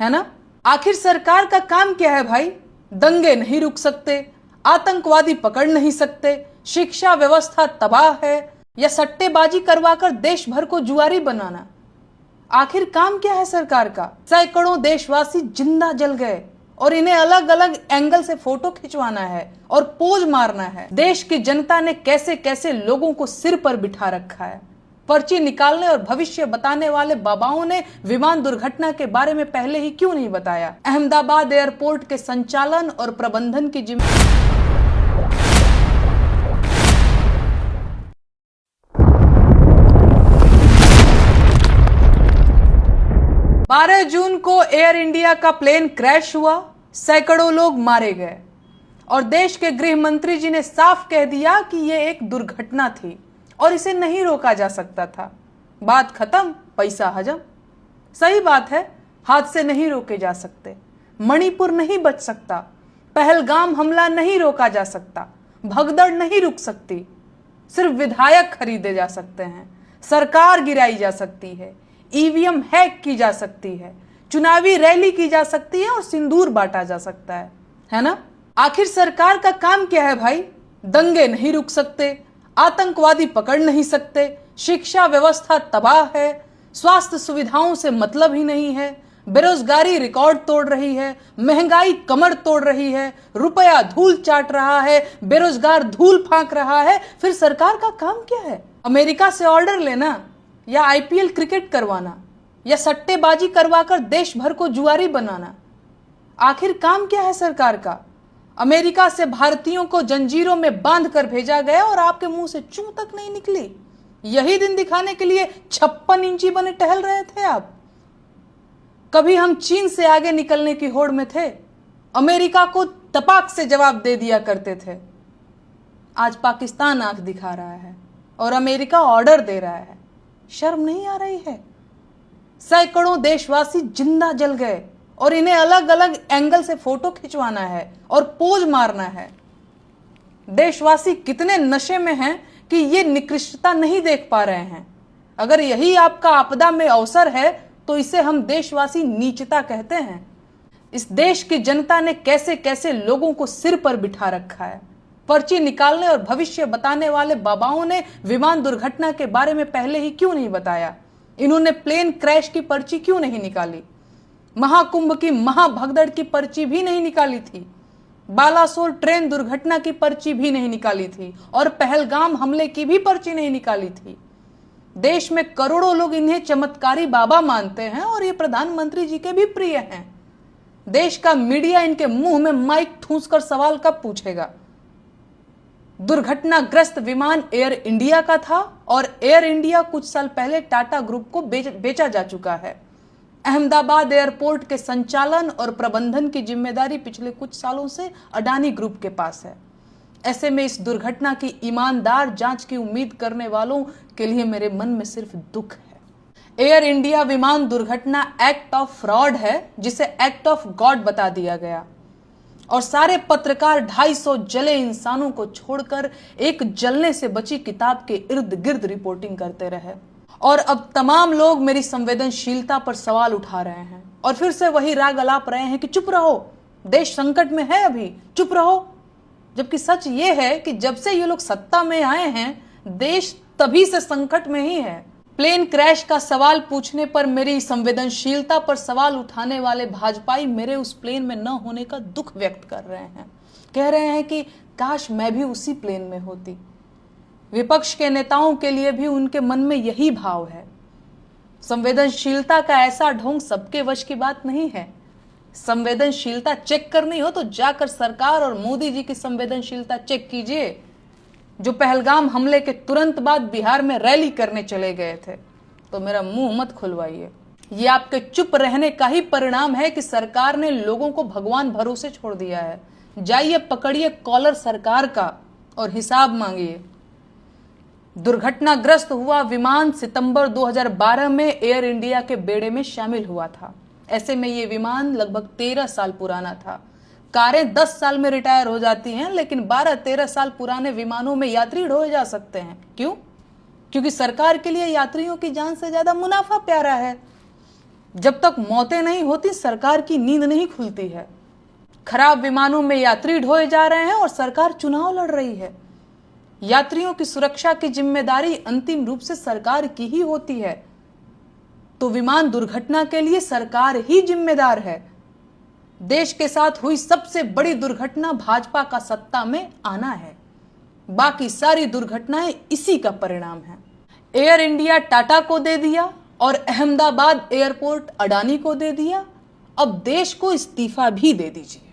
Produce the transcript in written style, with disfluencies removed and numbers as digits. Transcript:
है ना। आखिर सरकार का काम क्या है भाई? दंगे नहीं रुक सकते, आतंकवादी पकड़ नहीं सकते, शिक्षा व्यवस्था तबाह है, या सट्टेबाजी करवाकर देश भर को जुआरी बनाना? आखिर काम क्या है सरकार का? सैकड़ों देशवासी जिंदा जल गए और इन्हें अलग अलग एंगल से फोटो खिंचवाना है और पोज मारना है। देश की जनता ने कैसे कैसे लोगों को सिर पर बिठा रखा है। पर्ची निकालने और भविष्य बताने वाले बाबाओं ने विमान दुर्घटना के बारे में पहले ही क्यों नहीं बताया? अहमदाबाद एयरपोर्ट के संचालन और प्रबंधन की जिम्मेदारी 12 जून को एयर इंडिया का प्लेन क्रैश हुआ, सैकड़ों लोग मारे गए और देश के गृह मंत्री जी ने साफ कह दिया कि यह एक दुर्घटना थी और इसे नहीं रोका जा सकता था। बात खत्म, पैसा हजम। सही बात है, हादसे नहीं रोके जा सकते, मणिपुर नहीं बच सकता, पहलगाम हमला नहीं रोका जा सकता, भगदड़ नहीं रुक सकती, सिर्फ विधायक खरीदे जा सकते हैं, सरकार गिराई जा सकती है, ईवीएम हैक की जा सकती है, चुनावी रैली की जा सकती है और सिंदूर बांटा जा सकता है ना। आखिर सरकार का काम क्या है भाई? दंगे नहीं रुक सकते, आतंकवादी पकड़ नहीं सकते, शिक्षा व्यवस्था तबाह है, स्वास्थ्य सुविधाओं से मतलब ही नहीं है, बेरोजगारी रिकॉर्ड तोड़ रही है, महंगाई कमर तोड़ रही है, रुपया धूल चाट रहा है, बेरोजगार धूल फांक रहा है। फिर सरकार का काम क्या है? अमेरिका से ऑर्डर लेना, या आईपीएल क्रिकेट करवाना, या सट्टेबाजी करवाकर देश भर को जुआरी बनाना? आखिर काम क्या है सरकार का? अमेरिका से भारतीयों को जंजीरों में बांध कर भेजा गया और आपके मुंह से चू तक नहीं निकली। यही दिन दिखाने के लिए 56 इंची बने टहल रहे थे आप। कभी हम चीन से आगे निकलने की होड़ में थे, अमेरिका को तपाक से जवाब दे दिया करते थे। आज पाकिस्तान आंख दिखा रहा है और अमेरिका ऑर्डर दे रहा है। शर्म नहीं आ रही है? सैकड़ों देशवासी जिंदा जल गए और इन्हें अलग अलग एंगल से फोटो खिंचवाना है और पोज मारना है। देशवासी कितने नशे में हैं कि ये निकृष्टता नहीं देख पा रहे हैं। अगर यही आपका आपदा में अवसर है तो इसे हम देशवासी नीचता कहते हैं। इस देश की जनता ने कैसे कैसे लोगों को सिर पर बिठा रखा है। पर्ची निकालने और भविष्य बताने वाले बाबाओं ने विमान दुर्घटना के बारे में पहले ही क्यों नहीं बताया? इन्होंने प्लेन क्रैश की पर्ची क्यों नहीं निकाली? महाकुंभ की महाभगदड़ की पर्ची भी नहीं निकाली थी, बालासोर ट्रेन दुर्घटना की पर्ची भी नहीं निकाली थी और पहलगाम हमले की भी पर्ची नहीं निकाली थी। देश में करोड़ों लोग इन्हें चमत्कारी बाबा मानते हैं और ये प्रधानमंत्री जी के भी प्रिय हैं। देश का मीडिया इनके मुंह में माइक ठूंसकर सवाल कब पूछेगा? दुर्घटनाग्रस्त विमान एयर इंडिया का था और एयर इंडिया कुछ साल पहले टाटा ग्रुप को बेचा जा चुका है। अहमदाबाद एयरपोर्ट के संचालन और प्रबंधन की जिम्मेदारी पिछले कुछ सालों से अडानी ग्रुप के पास है। ऐसे में इस दुर्घटना की ईमानदार जांच की उम्मीद करने वालों के लिए मेरे मन में सिर्फ दुख है। एयर इंडिया विमान दुर्घटना एक्ट ऑफ फ्रॉड है, जिसे एक्ट ऑफ गॉड बता दिया गया और सारे पत्रकार 250 जले इंसानों को छोड़कर एक जलने से बची किताब के इर्द गिर्द रिपोर्टिंग करते रहे। और अब तमाम लोग मेरी संवेदनशीलता पर सवाल उठा रहे हैं और फिर से वही राग अलाप रहे हैं कि चुप रहो, देश संकट में है, अभी चुप रहो। जबकि सच ये है कि जब से ये लोग सत्ता में आए हैं, देश तभी से संकट में ही है। प्लेन क्रैश का सवाल पूछने पर मेरी संवेदनशीलता पर सवाल उठाने वाले भाजपाई मेरे उस प्लेन में न होने का दुख व्यक्त कर रहे हैं। कह रहे हैं कि काश मैं भी उसी प्लेन में होती। विपक्ष के नेताओं के लिए भी उनके मन में यही भाव है। संवेदनशीलता का ऐसा ढोंग सबके वश की बात नहीं है। संवेदनशीलता चेक करनी हो तो जाकर सरकार और मोदी जी की संवेदनशीलता चेक कीजिए, जो पहलगाम हमले के तुरंत बाद बिहार में रैली करने चले गए थे। तो मेरा मुंह मत खुलवाइए। ये आपके चुप रहने का ही परिणाम है कि सरकार ने लोगों को भगवान भरोसे छोड़ दिया है। जाइए पकड़िए कॉलर सरकार का और हिसाब मांगिए। दुर्घटनाग्रस्त हुआ विमान सितंबर 2012 में एयर इंडिया के बेड़े में शामिल हुआ था। ऐसे में ये विमान लगभग 13 साल पुराना था। कारें 10 साल में रिटायर हो जाती हैं, लेकिन 12-13 साल पुराने विमानों में यात्री ढोए जा सकते हैं। क्यों? क्योंकि सरकार के लिए यात्रियों की जान से ज्यादा मुनाफा प्यारा है। जब तक मौतें नहीं होती सरकार की नींद नहीं खुलती है। खराब विमानों में यात्री ढोए जा रहे हैं और सरकार चुनाव लड़ रही है। यात्रियों की सुरक्षा की जिम्मेदारी अंतिम रूप से सरकार की ही होती है, तो विमान दुर्घटना के लिए सरकार ही जिम्मेदार है। देश के साथ हुई सबसे बड़ी दुर्घटना भाजपा का सत्ता में आना है। बाकी सारी दुर्घटनाएं इसी का परिणाम है। एयर इंडिया टाटा को दे दिया और अहमदाबाद एयरपोर्ट अडानी को दे दिया। अब देश को इस्तीफा भी दे दीजिए।